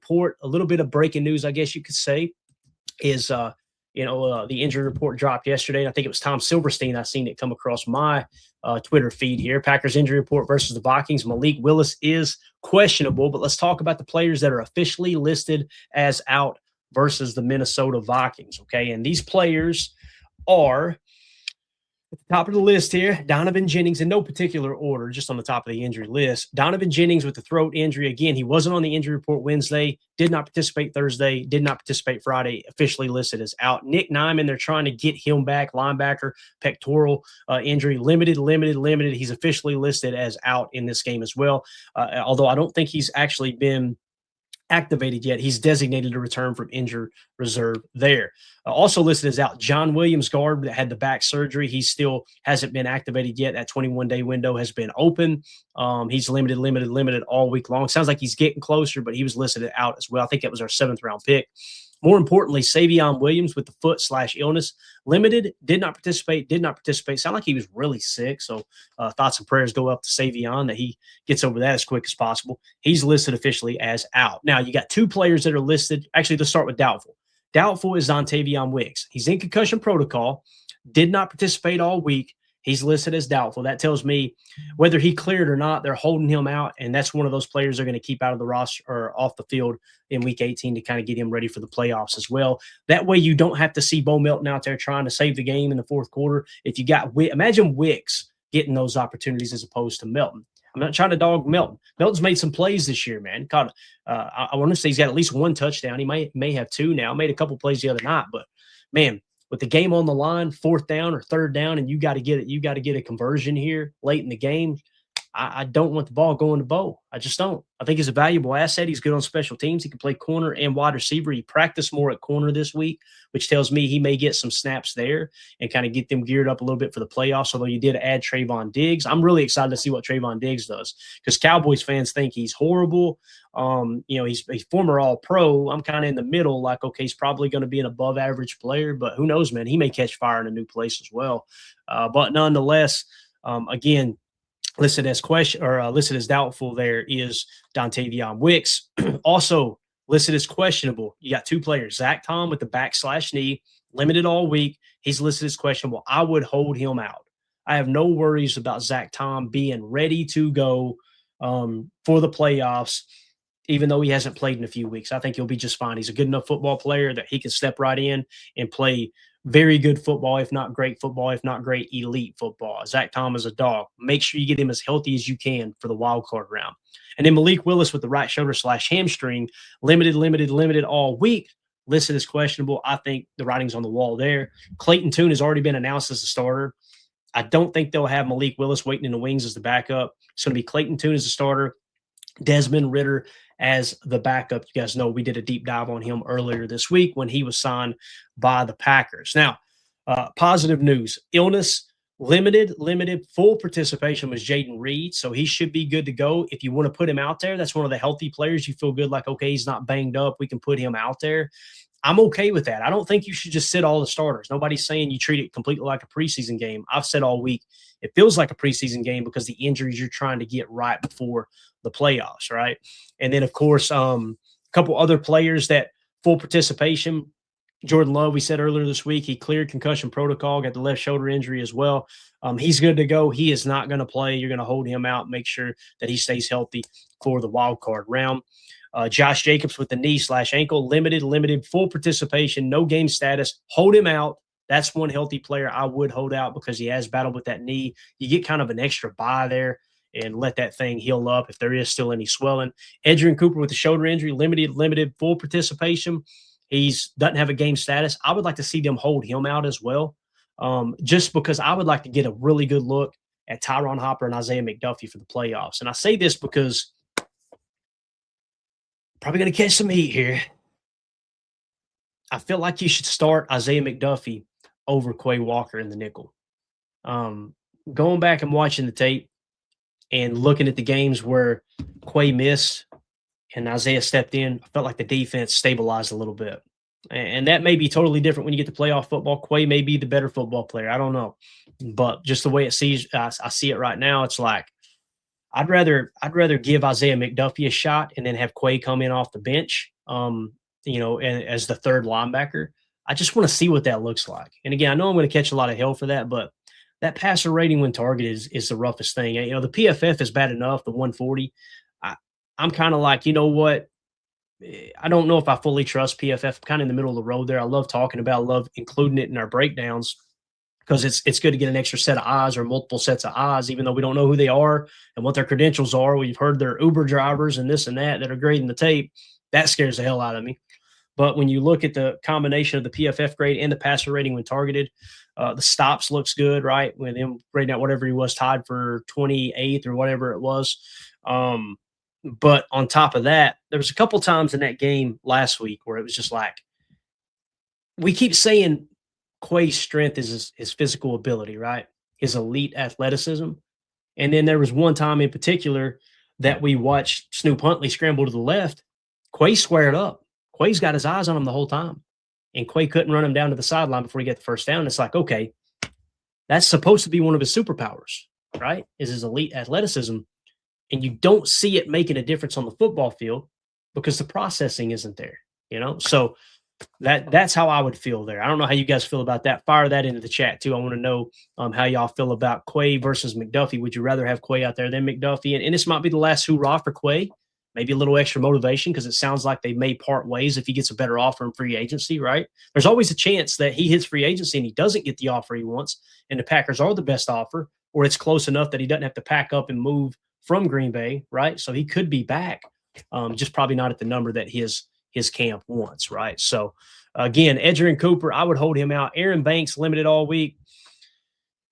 report, a little bit of breaking news, I guess you could say, is the injury report dropped yesterday. I think it was Tom Silverstein. I seen it come across my Twitter feed here. Packers injury report versus the Vikings. Malik Willis is questionable, but let's talk about the players that are officially listed as out versus the Minnesota Vikings. Okay, and these players are at the top of the list here, Donovan Jennings, in no particular order, just on the top of the injury list. Donovan Jennings with the throat injury. Again, he wasn't on the injury report Wednesday, did not participate Thursday, did not participate Friday, officially listed as out. Nick Nyman, they're trying to get him back, linebacker, pectoral injury, limited. He's officially listed as out in this game as well, although I don't think he's actually been activated yet. He's designated to return from injured reserve there. Also listed as out, John Williams, guard that had the back surgery. He still hasn't been activated yet. That 21-day window has been open. He's limited all week long. Sounds like he's getting closer, but he was listed out as well. I think that was our 7th-round pick. More importantly, Savion Williams with the foot/illness, limited, did not participate. Sound like he was really sick. So thoughts and prayers go up to Savion that he gets over that as quick as possible. He's listed officially as out. Now, you got 2 players that are listed. Actually, let's start with Doubtful. Doubtful is Dontayvion Wicks. He's in concussion protocol, did not participate all week. He's listed as doubtful. That tells me whether he cleared or not, they're holding him out, and that's one of those players they're going to keep out of the roster or off the field in Week 18 to kind of get him ready for the playoffs as well. That way you don't have to see Bo Melton out there trying to save the game in the fourth quarter. If you got imagine Wicks getting those opportunities as opposed to Melton. I'm not trying to dog Melton. Melton's made some plays this year, man. I want to say he's got at least 1 touchdown. He may have 2 now. Made a couple plays the other night, but man, with the game on the line, 4th down or 3rd down, and you got to get a conversion here late in the game. I don't want the ball going to Bo. I just don't. I think he's a valuable asset. He's good on special teams. He can play corner and wide receiver. He practiced more at corner this week, which tells me he may get some snaps there and kind of get them geared up a little bit for the playoffs, although you did add Trayvon Diggs. I'm really excited to see what Trayvon Diggs does because Cowboys fans think he's horrible. He's former All-Pro. I'm kind of in the middle, like, okay, he's probably going to be an above-average player, but who knows, man? He may catch fire in a new place as well. But nonetheless, again, listed as doubtful there is Dontayvion Wicks. Also listed as questionable. You got 2 players, Zach Tom with the back/knee, limited all week. He's listed as questionable. I would hold him out. I have no worries about Zach Tom being ready to go for the playoffs, even though he hasn't played in a few weeks. I think he'll be just fine. He's a good enough football player that he can step right in and play very good football, if not great football, if not great elite football. Zach Tom is a dog. Make sure you get him as healthy as you can for the wild card round. And then Malik Willis with the right shoulder/hamstring, limited all week, listed as questionable. I think the writing's on the wall there. Clayton Tune has already been announced as a starter. I don't think they'll have Malik Willis waiting in the wings as the backup. It's going to be Clayton Tune as the starter, Desmond Ridder as the backup. You guys know we did a deep dive on him earlier this week when he was signed by the Packers. Now, positive news, illness, limited, full participation was Jaden Reed, so he should be good to go. If you want to put him out there, that's one of the healthy players. You feel good like, okay, he's not banged up. We can put him out there. I'm okay with that. I don't think you should just sit all the starters. Nobody's saying you treat it completely like a preseason game. I've said all week, it feels like a preseason game because the injuries you're trying to get right before the playoffs, right? And then, of course, a couple other players that full participation. Jordan Love, we said earlier this week, he cleared concussion protocol, got the left shoulder injury as well. He's good to go. He is not going to play. You're going to hold him out, make sure that he stays healthy for the wild card round. Josh Jacobs with the knee/ankle, limited, full participation, no game status. Hold him out. That's one healthy player I would hold out because he has battled with that knee. You get kind of an extra bye there and let that thing heal up if there is still any swelling. Edgerrin Cooper with the shoulder injury, limited, full participation. He doesn't have a game status. I would like to see them hold him out as well, just because I would like to get a really good look at Tyron Hopper and Isaiah McDuffie for the playoffs. And I say this because probably going to catch some heat here. I feel like you should start Isaiah McDuffie over Quay Walker in the nickel. Going back and watching the tape and looking at the games where Quay missed and Isaiah stepped in, I felt like the defense stabilized a little bit. And that may be totally different when you get to playoff football. Quay may be the better football player. I don't know. But just the way I see it right now, it's like I'd rather give Isaiah McDuffie a shot and then have Quay come in off the bench, and as the third linebacker. I just want to see what that looks like. And again, I know I'm going to catch a lot of hell for that, but that passer rating when targeted is the roughest thing. The PFF is bad enough, the 140. I'm kind of like, you know what? I don't know if I fully trust PFF. I'm kind of in the middle of the road there. I love talking about, love including it in our breakdowns because it's good to get an extra set of eyes or multiple sets of eyes, even though we don't know who they are and what their credentials are. We've heard they're Uber drivers and this and that are grading the tape. That scares the hell out of me. But when you look at the combination of the PFF grade and the passer rating when targeted, the stops looks good, right? With him grading out whatever he was, tied for 28th or whatever it was. But on top of that, there was a couple times in that game last week where it was just like, we keep saying Quay's strength is his physical ability, right? His elite athleticism. And then there was one time in particular that we watched Snoop Huntley scramble to the left. Quay squared up. Quay's got his eyes on him the whole time. And Quay couldn't run him down to the sideline before he got the first down. It's like, okay, that's supposed to be one of his superpowers, right? Is his elite athleticism. And you don't see it making a difference on the football field because the processing isn't there, So that's how I would feel there. I don't know how you guys feel about that. Fire that into the chat too. I want to know how y'all feel about Quay versus McDuffie. Would you rather have Quay out there than McDuffie? And this might be the last hoorah for Quay. Maybe a little extra motivation because it sounds like they may part ways if he gets a better offer in free agency, right? There's always a chance that he hits free agency and he doesn't get the offer he wants and the Packers are the best offer, or it's close enough that he doesn't have to pack up and move from Green Bay, right? So he could be back, just probably not at the number that his camp wants, right? So, again, Edgerrin Cooper, I would hold him out. Aaron Banks limited all week.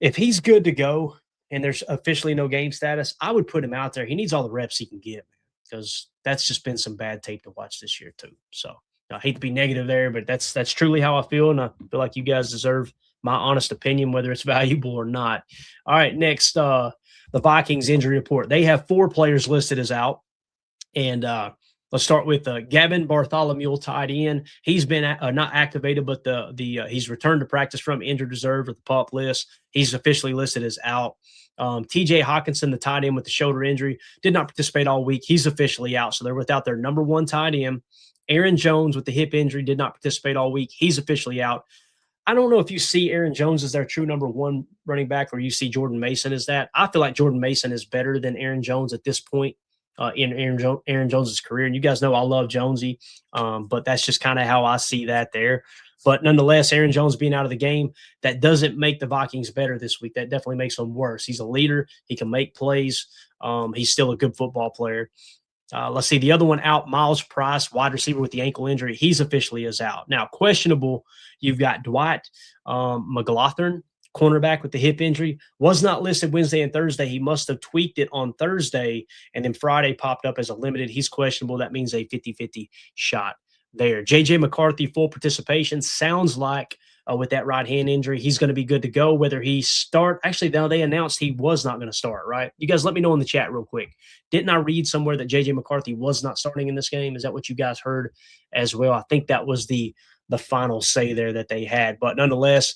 If he's good to go and there's officially no game status, I would put him out there. He needs all the reps he can get, because that's just been some bad tape to watch this year too. So I hate to be negative there, but that's truly how I feel, and I feel like you guys deserve my honest opinion, whether it's valuable or not. All right, next, the Vikings injury report. They have 4 players listed as out, and let's start with Gavin Bartholomew, tight end. He's been not activated, but he's returned to practice from injured reserve or the PUP list. He's officially listed as out. TJ Hockenson, the tight end with the shoulder injury, did not participate all week. He's officially out, so they're without their number 1 tight end. Aaron Jones with the hip injury did not participate all week. He's officially out. I don't know if you see Aaron Jones as their true number 1 running back or you see Jordan Mason as that. I feel like Jordan Mason is better than Aaron Jones at this point in Aaron Jones's career. And you guys know I love Jonesy, but that's just kind of how I see that there. But nonetheless, Aaron Jones being out of the game, that doesn't make the Vikings better this week. That definitely makes them worse. He's a leader. He can make plays. He's still a good football player. Let's see. The other one out, Miles Price, wide receiver with the ankle injury. He's officially is out. Now, questionable, you've got Dwight McLaughlin, cornerback with the hip injury. Was not listed Wednesday and Thursday. He must have tweaked it on Thursday, and then Friday popped up as a limited. He's questionable. That means a 50-50 shot there. J.J. McCarthy, full participation. Sounds like with that right hand injury, he's going to be good to go. Whether he start, actually, now they announced he was not going to start, right? You guys let me know in the chat real quick. Didn't I read somewhere that J.J. McCarthy was not starting in this game? Is that what you guys heard as well? I think that was the final say there that they had. But nonetheless,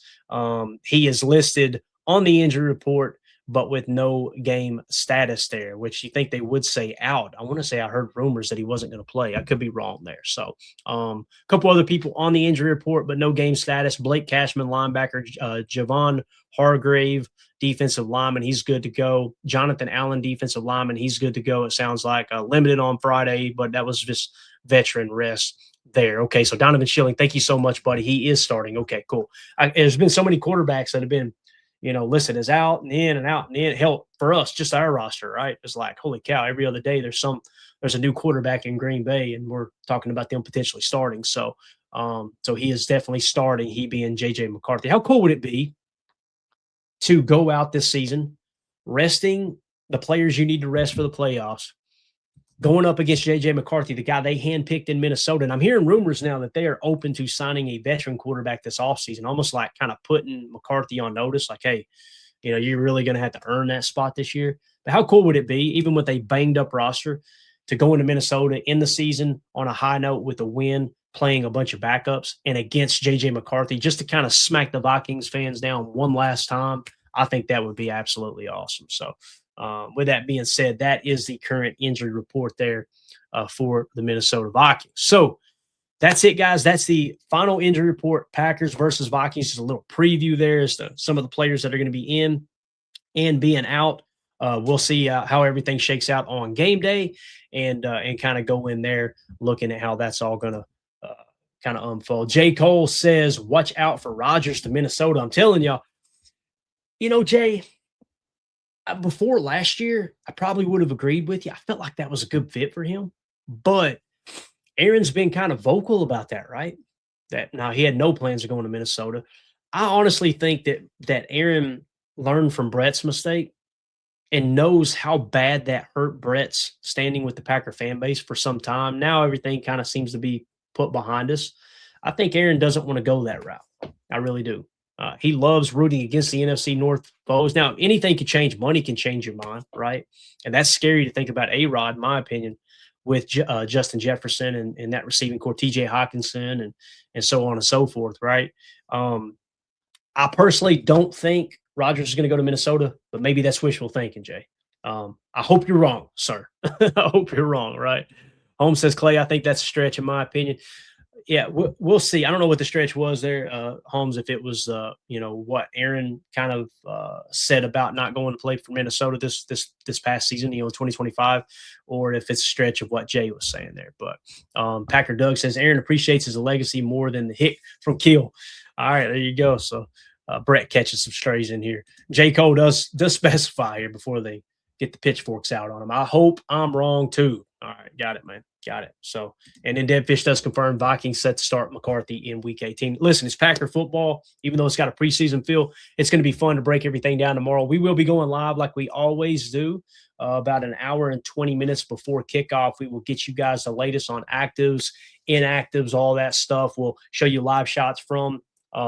he is listed on the injury report, but with no game status there, which you think they would say out. I want to say I heard rumors that he wasn't going to play. I could be wrong there. So a couple other people on the injury report, but no game status. Blake Cashman, linebacker, Javon Hargrave, defensive lineman, he's good to go. Jonathan Allen, defensive lineman, he's good to go. It sounds like limited on Friday, but that was just veteran rest there. Okay, so Donovan Schilling, thank you so much, buddy. He is starting. Okay, cool. There's been so many quarterbacks that have been listed as out and in and out and in. Hell, for us, just our roster, right? It's like, holy cow, every other day there's a new quarterback in Green Bay, and we're talking about them potentially starting. So he is definitely starting, he being J.J. McCarthy. How cool would it be to go out this season resting the players you need to rest for the playoffs, going up against J.J. McCarthy, the guy they handpicked in Minnesota? And I'm hearing rumors now that they are open to signing a veteran quarterback this offseason, almost like kind of putting McCarthy on notice, like, hey, you're really going to have to earn that spot this year. But how cool would it be, even with a banged-up roster, to go into Minnesota in the season on a high note with a win, playing a bunch of backups, and against J.J. McCarthy, just to kind of smack the Vikings fans down one last time? I think that would be absolutely awesome. So with that being said, that is the current injury report there for the Minnesota Vikings. So that's it, guys. That's the final injury report, Packers versus Vikings. Just a little preview there as to some of the players that are going to be in and being out. We'll see how everything shakes out on game day and kind of go in there looking at how that's all going to kind of unfold. J. Cole says, watch out for Rodgers to Minnesota. I'm telling y'all, Jay, before last year, I probably would have agreed with you. I felt like that was a good fit for him. But Aaron's been kind of vocal about that, right? That now he had no plans of going to Minnesota. I honestly think that Aaron learned from Brett's mistake and knows how bad that hurt Brett's standing with the Packer fan base for some time. Now everything kind of seems to be put behind us. I think Aaron doesn't want to go that route. I really do. He loves rooting against the NFC North foes. Now, anything can change. Money can change your mind, right? And that's scary to think about A-Rod, in my opinion, with Justin Jefferson and that receiving core, TJ Hockenson and so on and so forth, right? I personally don't think Rodgers is going to go to Minnesota, but maybe that's wishful thinking, Jay. I hope you're wrong, sir. I hope you're wrong, right? Holmes says, Clay, I think that's a stretch in my opinion. Yeah, we'll see. I don't know what the stretch was there, Holmes, if it was, what Aaron kind of said about not going to play for Minnesota this past season, 2025, or if it's a stretch of what Jay was saying there. But Packer Doug says, Aaron appreciates his legacy more than the hit from Kill. All right, there you go. So Brett catches some strays in here. J. Cole does specify here before they get the pitchforks out on him. I hope I'm wrong too. All right, got it, man. Got it. So, and then Deadfish does confirm Vikings set to start McCarthy in Week 18. Listen, it's Packer football. Even though it's got a preseason feel, it's going to be fun to break everything down tomorrow. We will be going live like we always do about an hour and 20 minutes before kickoff. We will get you guys the latest on actives, inactives, all that stuff. We'll show you live shots from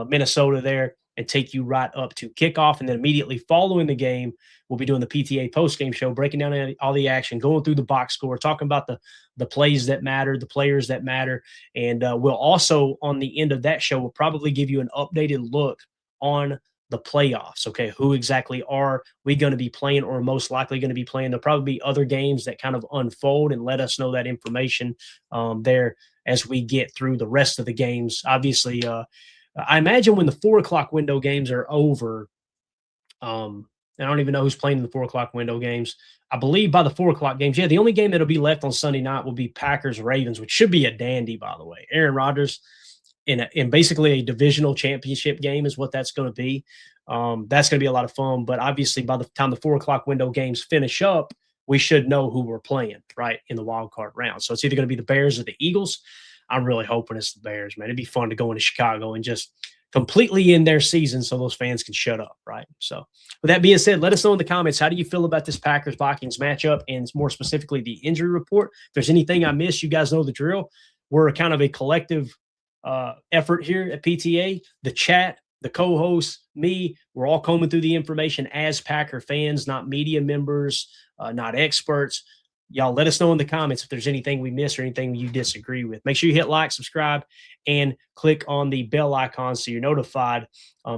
Minnesota there and take you right up to kickoff. And then immediately following the game, we'll be doing the PTA post-game show, breaking down all the action, going through the box score, talking about the plays that matter, the players that matter. And we'll also, on the end of that show, we'll probably give you an updated look on the playoffs. Okay, who exactly are we going to be playing or most likely going to be playing? There'll probably be other games that kind of unfold and let us know that information there as we get through the rest of the games. Obviously, I imagine when the 4 o'clock window games are over, and I don't even know who's playing in the 4 o'clock window games. I believe by the 4 o'clock games, the only game that'll be left on Sunday night will be Packers-Ravens, which should be a dandy, by the way. Aaron Rodgers in basically a divisional championship game is what that's going to be. That's going to be a lot of fun. But obviously, by the time the 4 o'clock window games finish up, we should know who we're playing, right, in the wild card round. So it's either going to be the Bears or the Eagles. I'm really hoping it's the Bears, man. It'd be fun to go into Chicago and just completely in their season so those fans can shut up, right? So with that being said, let us know in the comments, how do you feel about this Packers-Vikings matchup and more specifically the injury report? If there's anything I missed, you guys know the drill. We're kind of a collective effort here at PTA. The chat, the co-hosts, me, we're all combing through the information as Packer fans, not media members, not experts. Y'all let us know in the comments if there's anything we missed or anything you disagree with. Make sure you hit like, subscribe, and click on the bell icon so you're notified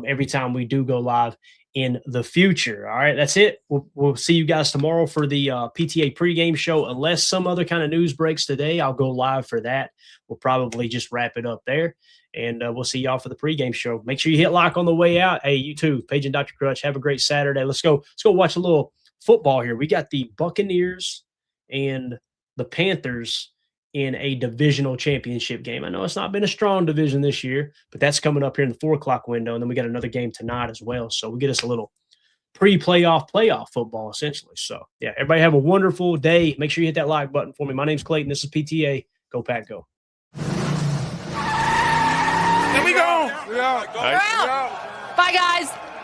every time we do go live in the future. All right, that's it. We'll see you guys tomorrow for the PTA pregame show. Unless some other kind of news breaks today, I'll go live for that. We'll probably just wrap it up there, and we'll see y'all for the pregame show. Make sure you hit like on the way out. Hey, you too, Paige and Dr. Crutch. Have a great Saturday. Let's go watch a little football here. We got the Buccaneers and the Panthers in a divisional championship game. I know it's not been a strong division this year, but that's coming up here in the 4 o'clock window. And then we got another game tonight as well. So we get us a little playoff football, essentially. So, yeah, everybody have a wonderful day. Make sure you hit that like button for me. My name's Clayton. This is PTA. Go Pack, go. Here we go. We're out. Bye, guys.